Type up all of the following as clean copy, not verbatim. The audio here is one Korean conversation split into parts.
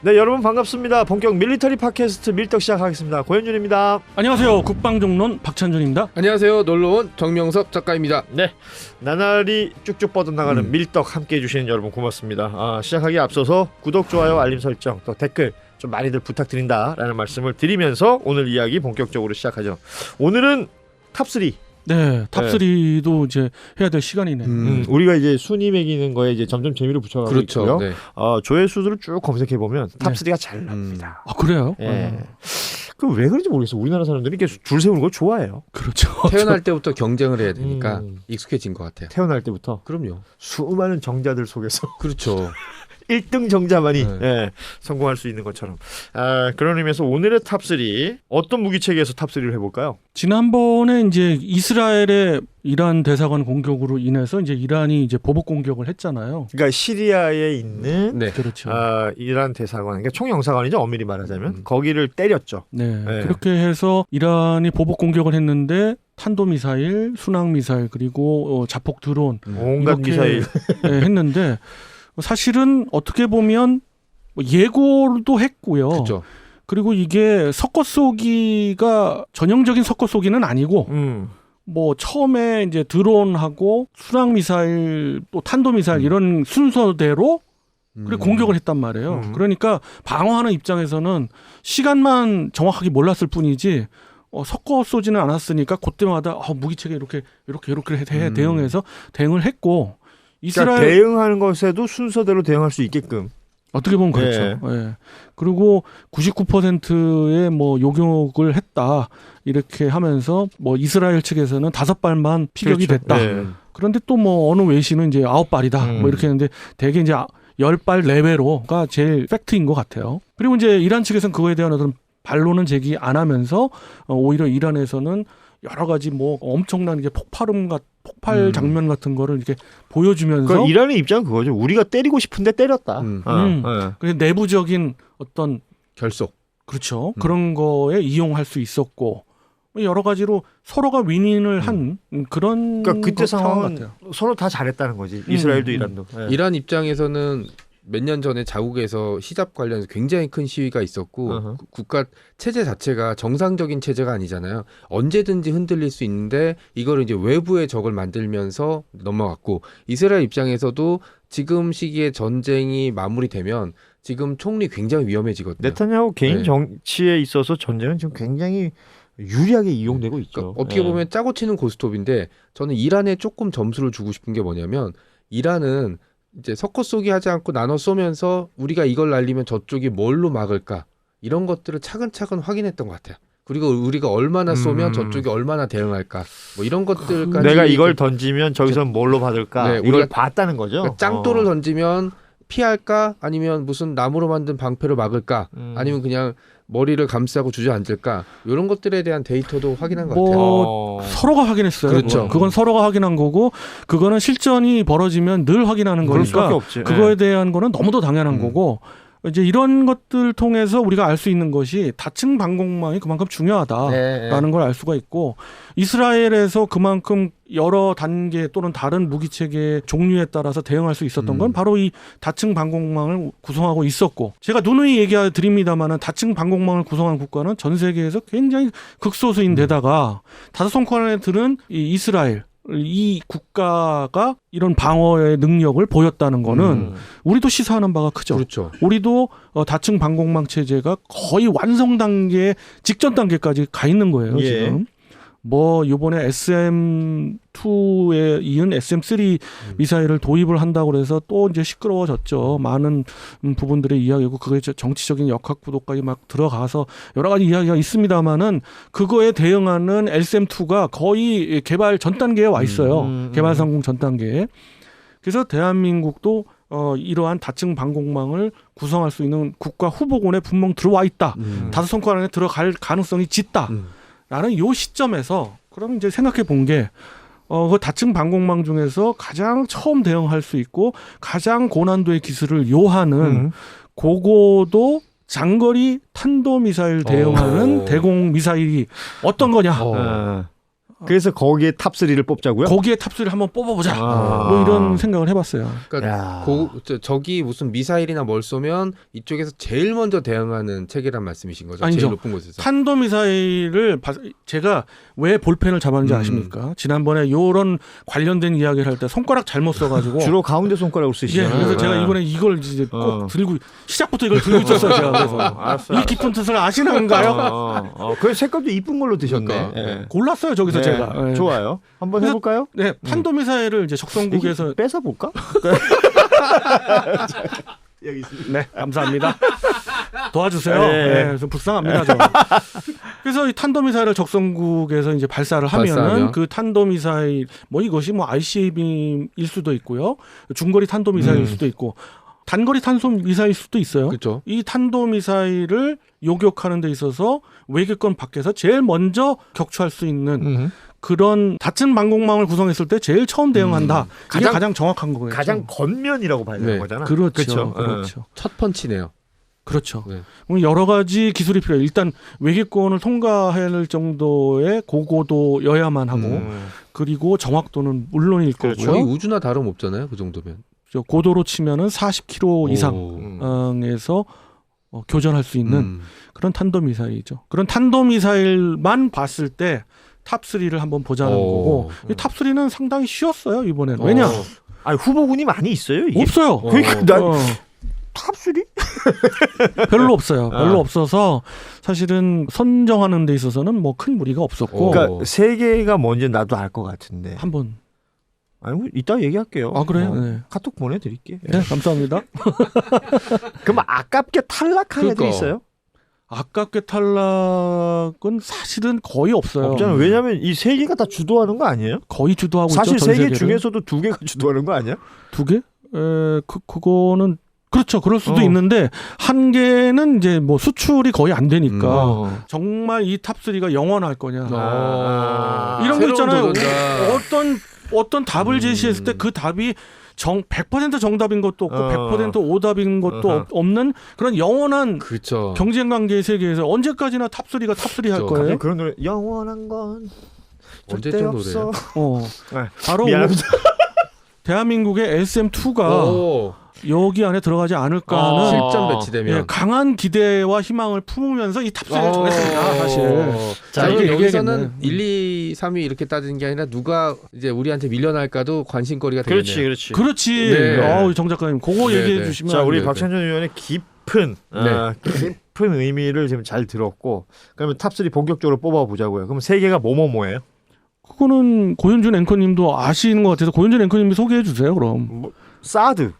네, 여러분 반갑습니다. 본격 밀리터리 팟캐스트 밀떡 시작하겠습니다. 고현준입니다. 안녕하세요. 국방종론 박찬준입니다. 안녕하세요. 놀러온 정명섭 작가입니다. 네, 나날이 쭉쭉 뻗어나가는 밀떡 함께해 주시는 여러분 고맙습니다. 시작하기에 앞서서 구독, 좋아요, 알림 설정, 또 댓글 좀 많이들 부탁드린다라는 말씀을 드리면서 오늘 이야기 본격적으로 시작하죠. 오늘은 탑3. 네, 탑3도 이제 해야 될 시간이네요. 우리가 이제 순위 매기는 거에 이제 점점 재미를 붙여가고 그렇죠. 있고요. 네. 조회수들을 쭉 검색해 보면 탑3가 잘 납니다. 아, 그래요? 예. 그 왜 그런지 모르겠어. 우리나라 사람들이 이렇게 줄 세우는 걸 좋아해요. 그렇죠. 태어날 때부터 경쟁을 해야 되니까 익숙해진 것 같아요. 태어날 때부터 그럼요. 수많은 정자들 속에서 그렇죠. 1등 정자만이 네. 성공할 수 있는 것처럼. 그런 의미에서 오늘의 탑3 어떤 무기체계에서 탑3를 해볼까요? 지난번에 이제 이스라엘의 이란 대사관 공격으로 인해서 이제 이란이 이제 보복 공격을 했잖아요. 그러니까 시리아에 있는 네. 그렇죠. 이란 대사관, 그러니까 총영사관이죠. 엄밀히 말하자면 거기를 때렸죠. 네. 네. 그렇게 해서 이란이 보복 공격을 했는데 탄도미사일, 순항미사일 그리고 자폭 드론 온갖 이렇게 미사일. 했는데 사실은 어떻게 보면 예고도 했고요. 그렇죠. 그리고 이게 섞어 쏘기가 전형적인 섞어 쏘기는 아니고 뭐 처음에 이제 드론하고 순항 미사일 또 탄도 미사일 이런 순서대로 그리고 공격을 했단 말이에요. 그러니까 방어하는 입장에서는 시간만 정확하게 몰랐을 뿐이지 섞어 쏘지는 않았으니까 그때마다 무기체계 이렇게 대응해서 대응을 했고 이스라엘 그러니까 대응하는 것에도 순서대로 대응할 수 있게끔. 어떻게 보면 그렇죠. 예. 그리고 99%의 뭐 요격을 했다 이렇게 하면서 뭐 이스라엘 측에서는 5발만 피격이 그렇죠. 됐다. 네. 그런데 또 뭐 어느 외신은 이제 9발이다 뭐 이렇게 했는데 대개 이제 10발 내외로가 제일 팩트인 것 같아요. 그리고 이제 이란 측에서는 그거에 대한 어떤 반론은 제기 안 하면서 오히려 이란에서는 여러 가지 뭐 엄청난 게 폭발 장면 같은 거를 이렇게 보여주면서 그러니까 이란의 입장은 그거죠. 우리가 때리고 싶은데 때렸다. 그래서 내부적인 어떤 결속. 그렇죠. 그런 거에 이용할 수 있었고 여러 가지로 서로가 윈윈을 한 그런 그러니까 그때 상황 상황은 같아요. 서로 다 잘했다는 거지. 이스라엘도 이란도. 예. 이란 입장에서는 몇 년 전에 자국에서 히잡 관련해서 굉장히 큰 시위가 있었고 국가 체제 자체가 정상적인 체제가 아니잖아요. 언제든지 흔들릴 수 있는데 이걸 이제 외부의 적을 만들면서 넘어갔고 이스라엘 입장에서도 지금 시기에 전쟁이 마무리되면 지금 총리 굉장히 위험해지거든요. 네타냐후 개인 네. 정치에 있어서 전쟁은 지금 굉장히 유리하게 이용되고 있죠. 그러니까 어떻게 보면 짜고 치는 고스톱인데 저는 이란에 조금 점수를 주고 싶은 게 뭐냐면 이란은 이제 섞어 쏘기 하지 않고 나눠 쏘면서 우리가 이걸 날리면 저쪽이 뭘로 막을까 이런 것들을 차근차근 확인했던 것 같아요. 그리고 우리가 얼마나 쏘면 저쪽이 얼마나 대응할까 뭐 이런 것들까지 내가 이걸 던지면 저기서 뭘로 받을까 네, 이걸 우리가 봤다는 거죠. 그러니까 짱돌을 던지면 피할까 아니면 무슨 나무로 만든 방패로 막을까 아니면 그냥 머리를 감싸고 주저앉을까 이런 것들에 대한 데이터도 확인한 것 같아요. 서로가 확인했어요. 그렇죠. 그건 서로가 확인한 거고 그거는 실전이 벌어지면 늘 확인하는 그럴 수밖에 거니까 없지. 그거에 대한 거는 너무도 당연한 거고 이제 이런 것들 통해서 우리가 알 수 있는 것이 다층 방공망이 그만큼 중요하다라는 걸 알 수가 있고 이스라엘에서 그만큼 여러 단계 또는 다른 무기체계 종류에 따라서 대응할 수 있었던 건 바로 이 다층 방공망을 구성하고 있었고 제가 누누이 얘기해 드립니다만은 다층 방공망을 구성한 국가는 전 세계에서 굉장히 극소수인 데다가 다섯 손가락에 드는 이 이스라엘 이 국가가 이런 방어의 능력을 보였다는 거는 우리도 시사하는 바가 크죠. 그렇죠. 우리도 다층 방공망 체제가 거의 완성 단계 직전 단계까지 가 있는 거예요. 예. 지금. 뭐 이번에 SM2에 이은 SM3 미사일을 도입을 한다고 그래서 또 이제 시끄러워졌죠. 많은 부분들의 이야기고 그게 정치적인 역학구도까지 막 들어가서 여러 가지 이야기가 있습니다만은 그거에 대응하는 SM2가 거의 개발 전 단계에 와 있어요. 개발 성공 전 단계에. 그래서 대한민국도 이러한 다층 방공망을 구성할 수 있는 국가 후보군에 분명 들어와 있다. 다섯 손가락 안에 들어갈 가능성이 짙다. 라는 요 시점에서 그럼 이제 생각해 본 게 그 다층 방공망 중에서 가장 처음 대응할 수 있고 가장 고난도의 기술을 요하는 그거도 장거리 탄도 미사일 대응하는 대공 미사일이 어떤 거냐? 그래서 거기에 탑3를 뽑자고요? 거기에 탑3를 한번 뽑아보자. 아. 뭐 이런 생각을 해봤어요. 그러니까 야. 저기 무슨 미사일이나 뭘 쏘면 이쪽에서 제일 먼저 대응하는 체계란 말씀이신 거죠? 아니죠. 제일 높은 곳에서. 탄도미사일을 제가 왜 볼펜을 잡았는지 아십니까? 지난번에 요런 관련된 이야기를 할 때 손가락 잘못 써가지고 주로 가운데 손가락으로 예, 쓰시잖아요. 그래서 제가 이번에 이걸 이제 꼭 어. 들고 시작부터 이걸 들고 있었어요. 제가 그래서 알았어요. 이 깊은 뜻을 아시는가요? 그 색깔도 이쁜 걸로 드셨네. 그러니까. 예. 골랐어요 저기서 네, 제가. 예. 좋아요. 한번 그래서- 해볼까요? 네, 탄도미사일을 이제 적성국에서 뺏어 볼까? 여기 있습니다. 네, 감사합니다. 도와주세요. 네. 네, 좀 불쌍합니다. 저. 그래서 이 탄도미사일을 적성국에서 이제 발사를 하면은 발사하면? 그 탄도미사일 뭐 이것이 뭐 ICBM일 수도 있고요, 중거리 탄도미사일일 수도 있고 단거리 탄도미사일일 수도 있어요. 그렇죠. 이 탄도미사일을 요격하는 데 있어서 외교권 밖에서 제일 먼저 격추할 수 있는 그런 닫힌 방공망을 구성했을 때 제일 처음 대응한다. 이게 가장 정확한 거예요. 가장 겉면이라고 봐야 되는 네. 거잖아. 그렇죠. 그렇죠. 그렇죠. 첫 펀치네요. 그렇죠. 네. 여러 가지 기술이 필요해요. 일단 외계권을 통과할 정도의 고고도여야만 하고 그리고 정확도는 물론일 그렇죠. 거의 거고요. 우주나 다름없잖아요. 그 정도면. 저 고도로 치면은 40km 이상에서 교전할 수 있는 그런 탄도미사일이죠. 그런 탄도미사일만 봤을 때 탑3를 한번 보자는 거고 이 탑3는 상당히 쉬웠어요. 이번에는. 왜냐? 아니 후보군이 많이 있어요. 이게? 없어요. 그러니까 난 어. 탑3? 별로 없어요. 별로 없어서 사실은 선정하는 데 있어서는 뭐 큰 무리가 없었고 그러니까 세 개가 뭔지 나도 알 것 같은데. 한번 아니 뭐 이따 얘기할게요. 아 그래요? 네. 카톡 보내드릴게. 네, 감사합니다. 그럼 아깝게 탈락한 애들 그러니까. 있어요? 아깝게 탈락은 사실은 거의 없어요. 없잖아요. 왜냐하면 이 세 개가 다 주도하는 거 아니에요? 거의 주도하고 사실 있죠. 세 전 개 세계를. 중에서도 두 개가 주도하는 거 아니야? 두 개? 그거는 그렇죠. 그럴 수도 어. 있는데 한 개는 이제 뭐 수출이 거의 안 되니까 어. 정말 이 탑3가 영원할 거냐. 이런 거 새로운 있잖아요. 도전자. 어떤 답을 제시했을 때 그 답이 100% 정답인 것도 없고 100% 오답인 것도 어허. 없는 그런 영원한 그렇죠. 경쟁 관계 세계에서 언제까지나 탑3가 탑3 할 그렇죠. 거예요. 그런 노래 영원한 건 절대 언제적 없어. 노래예요? 네. 바로 미안합니다. 대한민국의 SM2가 오, 여기 안에 들어가지 않을까 하는 아. 실전 배치되면. 예, 강한 기대와 희망을 품으면서 이 탑3를 정했습니다. 사실. 자, 자, 이제 이게 여기서는 얘기하겠네. 1, 2, 3위 이렇게 따지는 게 아니라 누가 이제 우리한테 밀려날까도 관심거리가 되겠네요. 그렇지. 그렇지. 네. 정 작가님, 그거 네, 얘기해 네. 주시면. 자, 우리 네, 박찬준 의원의 깊은 네. 깊은 의미를 지금 잘 들었고, 그러면 탑3 본격적으로 뽑아보자고요. 그럼 세 개가 뭐예요? 그거는 고현준 앵커님도 아시는 것 같아서 고현준 앵커님이 소개해 주세요. 그럼. 뭐, 사드.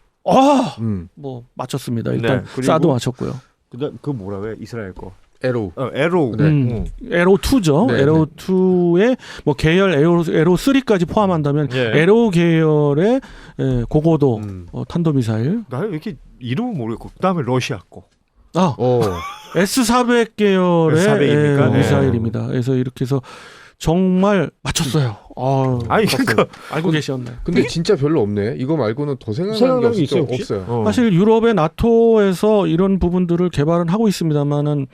뭐 맞췄습니다. 일단 네, 그리고- 사도 맞췄고요. 그다음 그 뭐라고 해? 이스라엘 거. 에로. 에로우. 네. 에로 2죠. 네, 에로 2의 뭐 계열 에로 3까지 포함한다면 예. 에로 계열의 고고도 탄도 미사일. 나 왜 이렇게 이름은 모르겠고 그다음에 러시아 거. 오. S400 계열의 S400입니까? 네. 미사일입니다. 그래서 이렇게 해서 정말 맞췄어요. 아니 그러니까 알고 계셨네. 근데 진짜 별로 없네. 이거 말고는 더 생각나는 게 생각나는 게 있어요, 없어요. 혹시? 없어요. 사실 유럽의 나토에서 이런 부분들을 개발은 하고 있습니다만은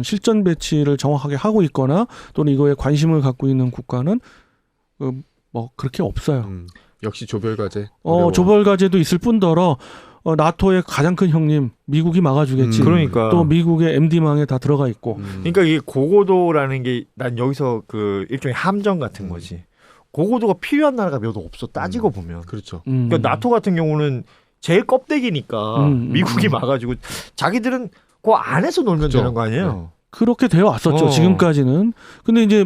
실전 배치를 정확하게 하고 있거나 또는 이거에 관심을 갖고 있는 국가는 뭐 그렇게 없어요. 역시 조별과제. 조벌과제도 있을 뿐더러 나토의 가장 큰 형님 미국이 막아주겠지. 그러니까 또 미국의 MD망에 다 들어가 있고. 그러니까 이게 고고도라는 게 난 여기서 그 일종의 함정 같은 거지. 고고도가 필요한 나라가 몇 없어 따지고 보면. 그렇죠. 그러니까 나토 같은 경우는 제일 껍데기니까 미국이 막아주고 자기들은 그 안에서 놀면 그죠. 되는 거 아니에요? 그렇게 되어 왔었죠. 지금까지는. 근데 이제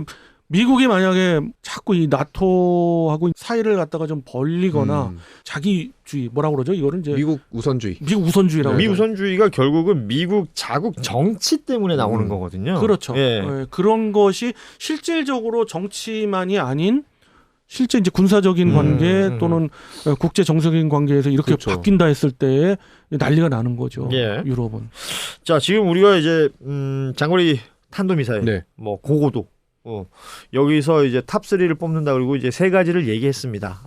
미국이 만약에 자꾸 이 나토하고 사이를 갖다가 좀 벌리거나 자기주의 뭐라고 그러죠? 이거는 이제 미국 우선주의. 미국 우선주의라고. 미 우선주의가 결국은 미국 자국 정치 때문에 나오는 거거든요. 그렇죠. 예. 그런 것이 실질적으로 정치만이 아닌 실제 이제 군사적인 관계 또는 국제 정세적인 관계에서 이렇게 그렇죠. 바뀐다 했을 때에 난리가 나는 거죠. 예. 유럽은. 자, 지금 우리가 이제 장거리 탄도미사일, 네. 뭐 고고도, 여기서 이제 탑3를 뽑는다 그리고 이제 세 가지를 얘기했습니다.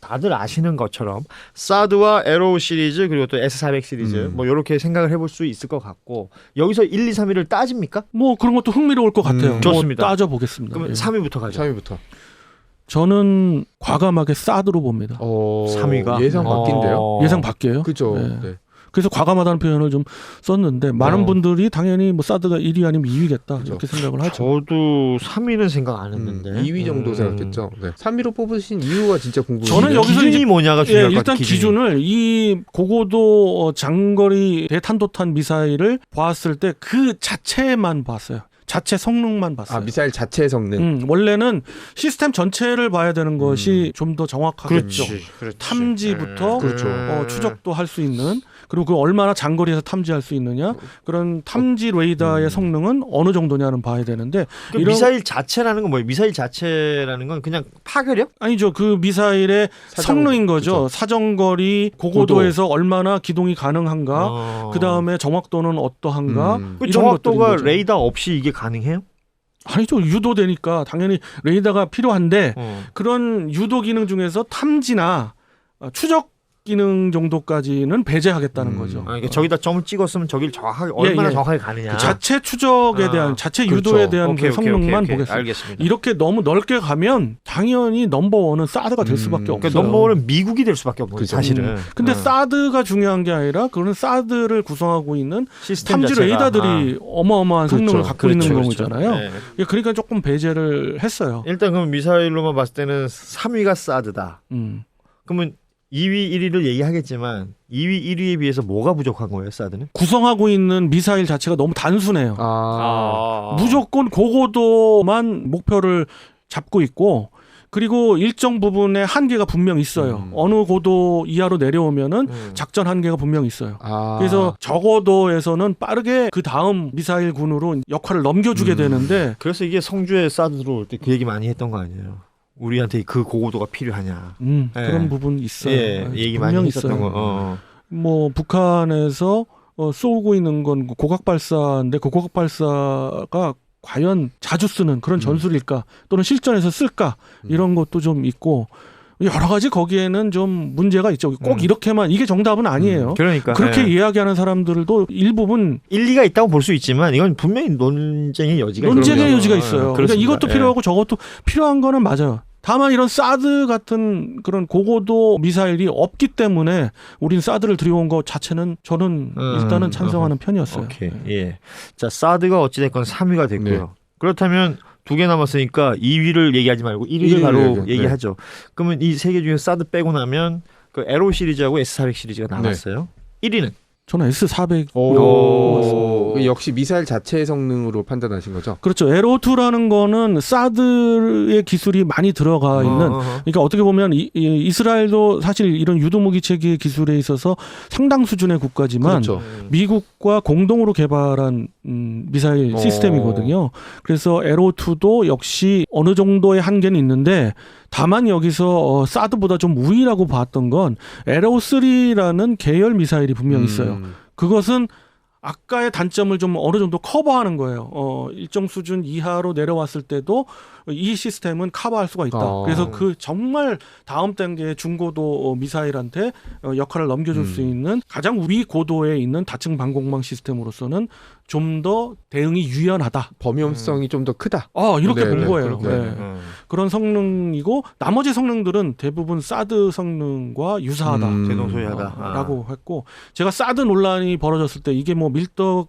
다들 아시는 것처럼 사드와 에로우 시리즈 그리고 또 S400 시리즈 뭐 이렇게 생각을 해볼 수 있을 것 같고 여기서 1, 2, 3위를 따집니까? 뭐 그런 것도 흥미로울 것 같아요. 좋습니다. 뭐 따져보겠습니다. 그러면 예. 3위부터 가죠. 3위부터. 저는 과감하게 사드로 봅니다. 3위가 예상 바뀐대요. 예상 바뀌어요. 그죠. 네. 네. 그래서 과감하다는 표현을 좀 썼는데 많은 분들이 당연히 뭐 사드가 1위 아니면 2위겠다 그죠. 이렇게 생각을 하죠. 저도 3위는 생각 안 했는데 2위 정도 생각했죠. 네. 3위로 뽑으신 이유가 진짜 궁금해요. 저는 여기서 기준이 이제- 뭐냐가 예, 중요할 것 일단 같아요. 기준을 이 고고도 장거리 대탄도탄 미사일을 보았을 때 그 자체만 봤어요. 자체 성능만 봤어요. 아, 미사일 자체의 성능. 원래는 시스템 전체를 봐야 되는 것이 좀 더 정확하겠죠. 그렇지. 탐지부터 그렇죠. 추적도 할 수 있는 그리고 그 얼마나 장거리에서 탐지할 수 있느냐 그런 탐지 레이더의 성능은 어느 정도냐는 봐야 되는데 그 미사일 자체라는 건 뭐예요? 미사일 자체라는 건 그냥 파괴력? 아니죠. 그 미사일의 성능인 거죠. 그렇죠. 사정거리 고고도에서 얼마나 기동이 가능한가 그 다음에 정확도는 어떠한가 그 이런 정확도가 것들인 거죠. 레이더 없이 이게 가능해요? 아니죠. 유도되니까 당연히 레이더가 필요한데 그런 유도 기능 중에서 탐지나 추적 기능 정도까지는 배제하겠다는 거죠. 그러니까 저기다 점을 찍었으면 저길 정확하게 얼마나 예. 정확하게 가느냐. 그 자체 추적에 대한 자체 유도에 대한 오케이, 그 성능만 오케이. 보겠습니다. 알겠습니다. 이렇게 너무 넓게 가면 당연히 넘버원은 사드가 될 수밖에 없어요. 그러니까 넘버원은 미국이 될 수밖에 없는 거예요, 그죠. 사실은. 근데 사드가 중요한 게 아니라 그런 사드를 구성하고 있는 시스템 탐지 자체가. 레이더들이 어마어마한 그렇죠. 성능을 갖고 있는 경우잖아요. 네. 그러니까 조금 배제를 했어요. 일단 그럼 미사일로만 봤을 때는 3위가 사드다. 그러면 2위, 1위를 얘기하겠지만 2위, 1위에 비해서 뭐가 부족한 거예요, 사드는? 구성하고 있는 미사일 자체가 너무 단순해요. 무조건 고고도만 목표를 잡고 있고 그리고 일정 부분에 한계가 분명 있어요. 어느 고도 이하로 내려오면은 작전 한계가 분명 있어요. 그래서 저고도에서는 빠르게 그 다음 미사일군으로 역할을 넘겨주게 되는데 그래서 이게 성주에 사드 들어올 때 그 얘기 많이 했던 거 아니에요? 우리한테 그 고고도가 필요하냐. 그런 부분 있어요. 예, 얘기 많이 분명 했었던 있어요. 거. 뭐 북한에서 쏘고 있는 건 고각 발사인데 그 고각 발사가 과연 자주 쓰는 그런 전술일까 또는 실전에서 쓸까 이런 것도 좀 있고 여러 가지 거기에는 좀 문제가 있죠. 꼭 이렇게만 이게 정답은 아니에요. 그러니까 그렇게 예. 이야기하는 사람들도 일부분 일리가 있다고 볼 수 있지만 이건 분명히 논쟁의 여지가 논쟁의 있거든요. 여지가 있어요. 그러니까 그렇습니다. 이것도 예. 필요하고 저것도 필요한 거는 맞아요. 다만 이런 사드 같은 그런 고고도 미사일이 없기 때문에 우린 사드를 들여온 것 자체는 저는 일단은 찬성하는 편이었어요. 오케이. 예. 자, 사드가 어찌 됐건 3위가 됐고요. 네. 그렇다면 2개 남았으니까 2위를 얘기하지 말고 1위를 바로 얘기하죠. 그러면 이 세 개 중에 사드 빼고 나면 그 에로 시리즈하고 S400 시리즈가 남았어요. 1위는 저는 S400. 역시 미사일 자체의 성능으로 판단하신 거죠? 그렇죠. 에로2라는 거는 사드의 기술이 많이 들어가 있는. 그러니까 어떻게 보면 이스라엘도 사실 이런 유도무기 체계 기술에 있어서 상당 수준의 국가지만 그렇죠. 미국과 공동으로 개발한 미사일 시스템이거든요. 그래서 에로2도 역시 어느 정도의 한계는 있는데 다만 여기서 사드보다 좀 우위라고 봤던 건 에로3라는 계열 미사일이 분명히 있어요. 그것은 아까의 단점을 좀 어느 정도 커버하는 거예요. 일정 수준 이하로 내려왔을 때도 이 시스템은 커버할 수가 있다. 그래서 그 정말 다음 단계의 중고도 미사일한테 역할을 넘겨줄 수 있는 가장 우리 고도에 있는 다층 방공망 시스템으로서는 좀 더 대응이 유연하다. 범위성이 좀 더 크다. 이렇게 본 네, 거예요. 네. 그런 성능이고 나머지 성능들은 대부분 사드 성능과 유사하다. 대동소이하다라고 했고 제가 사드 논란이 벌어졌을 때 이게 뭐 밀떡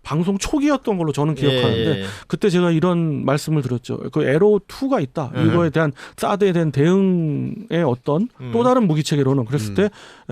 방송 초기였던 걸로 저는 기억하는데 그때 제가 이런 말씀을 드렸죠. 그 에로2가 있다. 이거에 대한 사드에 대한 대응의 어떤 또 다른 무기 체계로는 그랬을 때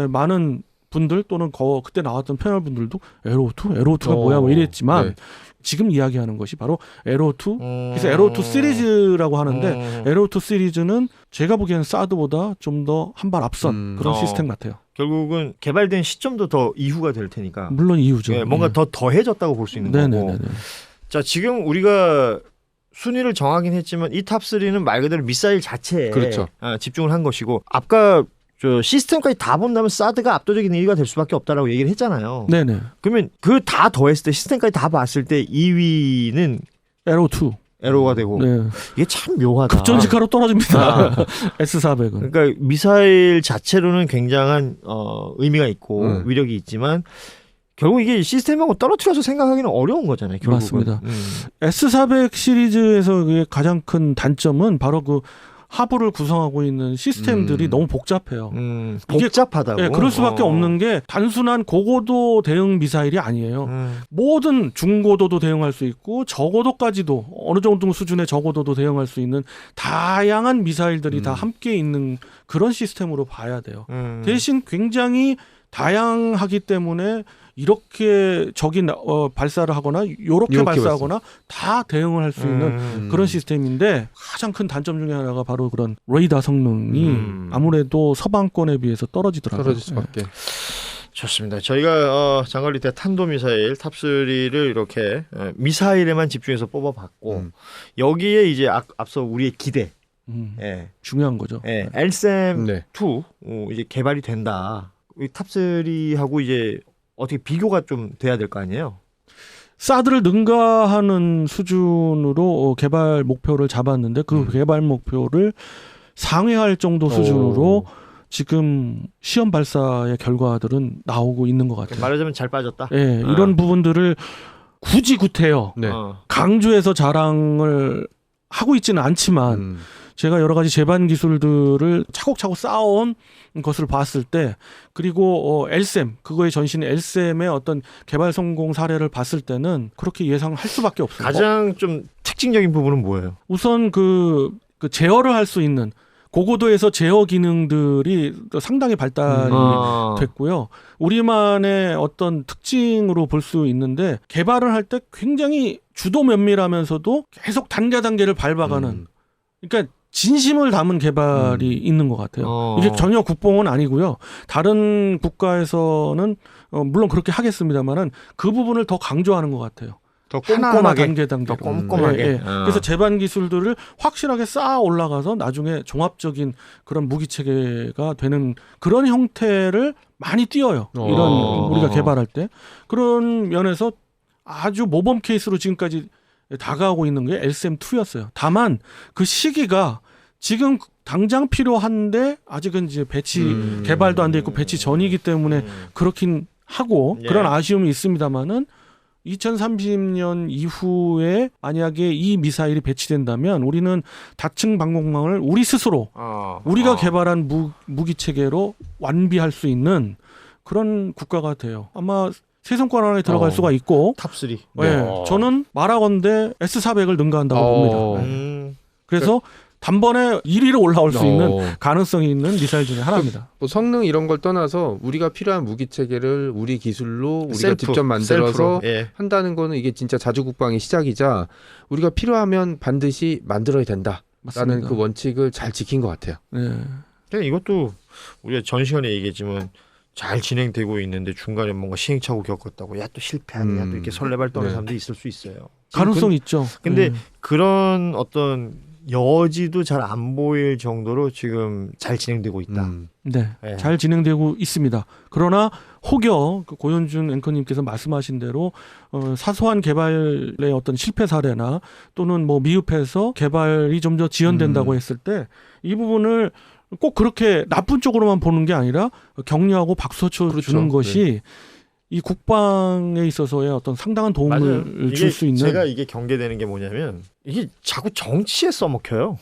많은 분들 또는 그때 나왔던 패널 분들도 에로2가 뭐야 뭐 이랬지만 지금 이야기하는 것이 바로 에로2 그래서 에로2 시리즈라고 하는데 에로2 시리즈는 제가 보기에는 사드보다 좀 더 한 발 앞선 그런 시스템 같아요. 결국은 개발된 시점도 더 이후가 될 테니까 물론 이유죠. 뭔가 더 더해졌다고 볼 수 있는 거고. 자, 지금 우리가 순위를 정하긴 했지만 이 탑3는 말 그대로 미사일 자체에 집중을 한 것이고 아까 시스템까지 다 본다면 사드가 압도적인 1위가 될 수밖에 없다라고 얘기를 했잖아요. 네네. 그러면 그 다 더했을 때 시스템까지 다 봤을 때 2위는 에로2. 에러가 되고 네. 이게 참 묘하다. 급전직하로 떨어집니다. S-400은. 그러니까 미사일 자체로는 굉장한 의미가 있고 위력이 있지만 결국 이게 시스템하고 떨어뜨려서 생각하기는 어려운 거잖아요. 결국은. 맞습니다. S-400 시리즈에서 가장 큰 단점은 바로 그 하부를 구성하고 있는 시스템들이 너무 복잡해요. 이게 복잡하다고. 네, 그럴 수밖에 없는 게 단순한 고고도 대응 미사일이 아니에요. 모든 중고도도 대응할 수 있고 저고도까지도 어느 정도 수준의 저고도도 대응할 수 있는 다양한 미사일들이 다 함께 있는 그런 시스템으로 봐야 돼요. 대신 굉장히 다양하기 때문에 이렇게 적이 발사를 하거나 요렇게 발사하거나 다 대응을 할 수 있는 그런 시스템인데 가장 큰 단점 중에 하나가 바로 그런 레이더 성능이 아무래도 서방권에 비해서 떨어지더라고요. 떨어질 수밖에. 좋습니다. 저희가 장거리대 탄도미사일 탑3를 이렇게 미사일에만 집중해서 뽑아봤고 여기에 이제 앞서 우리의 기대 중요한 거죠. LSAM-2 이제 개발이 된다. 이 탑3하고 이제 어떻게 비교가 좀 돼야 될 거 아니에요? 사드를 능가하는 수준으로 개발 목표를 잡았는데 그 개발 목표를 상회할 정도 수준으로 지금 시험 발사의 결과들은 나오고 있는 것 같아요. 말하자면 잘 빠졌다. 네, 이런 부분들을 굳이 구태여 강조해서 자랑을 하고 있지는 않지만 제가 여러 가지 제반 기술들을 차곡차곡 쌓아온 것을 봤을 때 그리고 LSAM 그거의 전신 LSAM의 어떤 개발 성공 사례를 봤을 때는 그렇게 예상할 수밖에 없어요. 가장 좀 특징적인 부분은 뭐예요? 우선 그 제어를 할 수 있는 고고도에서 제어 기능들이 상당히 발달이 됐고요. 우리만의 어떤 특징으로 볼 수 있는데 개발을 할 때 굉장히 주도 면밀하면서도 계속 단계를 밟아가는 그러니까 진심을 담은 개발이 있는 것 같아요. 이게 전혀 국뽕은 아니고요. 다른 국가에서는 물론 그렇게 하겠습니다만은 그 부분을 더 강조하는 것 같아요. 더 꼼꼼하게, 단계로. 더 꼼꼼하게. 그래서 제반 기술들을 확실하게 쌓아 올라가서 나중에 종합적인 그런 무기 체계가 되는 그런 형태를 많이 띄어요. 이런 우리가 개발할 때 그런 면에서 아주 모범 케이스로 지금까지 다가오고 있는 게 LSAM-2였어요. 다만 그 시기가 지금 당장 필요한데 아직은 이제 배치 개발도 안 돼 있고 배치 전이기 때문에 그렇긴 하고 그런 아쉬움이 있습니다만은 2030년 이후에 만약에 이 미사일이 배치된다면 우리는 다층 방공망을 우리 스스로 우리가 개발한 무기 체계로 완비할 수 있는 그런 국가가 돼요. 아마 세 손가락 안에 들어갈 수가 있고 탑3. 네, 저는 말하건대 S-400을 능가한다고 봅니다. 그래서 단번에 1위로 올라올 수 있는 가능성이 있는 미사일 중에 하나입니다. 뭐 성능 이런 걸 떠나서 우리가 필요한 무기 체계를 우리 기술로 우리가 셀프, 직접 만들어서 셀프로, 한다는 거는 이게 진짜 자주국방의 시작이자 우리가 필요하면 반드시 만들어야 된다라는 맞습니다. 그 원칙을 잘 지킨 것 같아요. 네. 근데 이것도 우리가 전 시간에 얘기했지만 잘 진행되고 있는데 중간에 뭔가 시행착오 겪었다고 야 또 실패하네 야 또 이렇게 설레발 떠는 사람도 있을 수 있어요. 가능성이 있죠. 근데 그런 어떤 여지도 잘 안 보일 정도로 지금 잘 진행되고 있다. 네, 잘 진행되고 있습니다. 그러나 혹여 고현준 앵커님께서 말씀하신 대로 사소한 개발의 어떤 실패 사례나 또는 뭐 미흡해서 개발이 좀 더 지연된다고 했을 때 이 부분을 꼭 그렇게 나쁜 쪽으로만 보는 게 아니라 격려하고 박수 쳐 주는 것이 이 국방에 있어서의 어떤 상당한 도움을 줄 수 있는. 제가 이게 경계되는 게 뭐냐면 이게 자꾸 정치에 써먹혀요.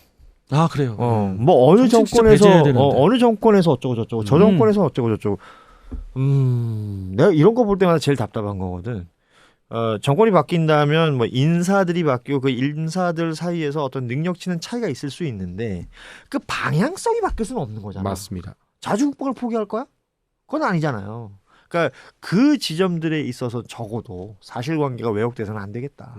아 그래요. 뭐 어느 정권에서 어느 정권에서 어쩌고 저쩌고 저 정권에서 어쩌고 저쩌고. 내가 이런 거 볼 때마다 제일 답답한 거거든. 정권이 바뀐다면 뭐 인사들이 바뀌고 그 인사들 사이에서 어떤 능력치는 차이가 있을 수 있는데 그 방향성이 바뀔 수는 없는 거잖아. 맞습니다. 자주국방을 포기할 거야? 그건 아니잖아요. 그러니까 그 지점들에 있어서 적어도 사실관계가 왜곡돼서는 안 되겠다.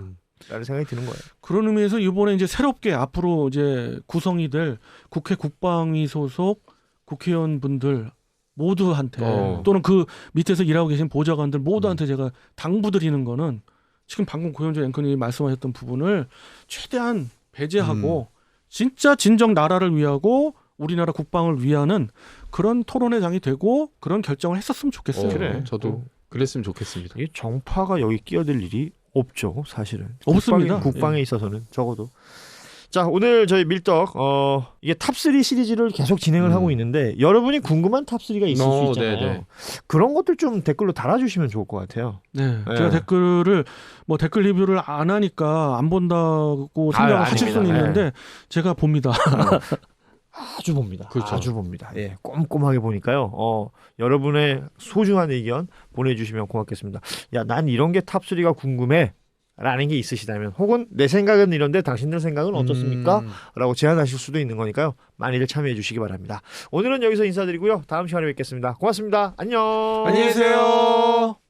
라는 생각이 드는 거예요. 그런 의미에서 이번에 이제 새롭게 앞으로 이제 구성이 될 국회 국방위 소속 국회의원분들 모두한테 또는 그 밑에서 일하고 계신 보좌관들 모두한테 제가 당부드리는 거는 지금 방금 고현준 앵커님이 말씀하셨던 부분을 최대한 배제하고 진짜 진정 나라를 위하고 우리나라 국방을 위하는 그런 토론회 장이 되고 그런 결정을 했었으면 좋겠어요. 그래. 저도 그랬으면 좋겠습니다. 이 정파가 여기 끼어들 일이 없죠, 사실은. 없습니다. 국방에 예. 있어서는 적어도. 자, 오늘 저희 밀떡 이게 탑3 시리즈를 계속 진행을 하고 있는데 여러분이 궁금한 탑3가 있을 수 있잖아요. 네네. 그런 것들 좀 댓글로 달아주시면 좋을 것 같아요. 네. 네. 제가 댓글 리뷰를 안 하니까 안 본다고 생각을 하실 수는 아닙니다. 있는데 제가 봅니다. 아주 봅니다. 그렇죠. 아주 봅니다. 예, 꼼꼼하게 보니까요. 여러분의 소중한 의견 보내주시면 고맙겠습니다. 야, 난 이런 게 탑3가 궁금해. 라는 게 있으시다면 혹은 내 생각은 이런데 당신들 생각은 어떻습니까? 라고 제안하실 수도 있는 거니까요. 많이들 참여해 주시기 바랍니다. 오늘은 여기서 인사드리고요. 다음 시간에 뵙겠습니다. 고맙습니다. 안녕. 안녕히 계세요.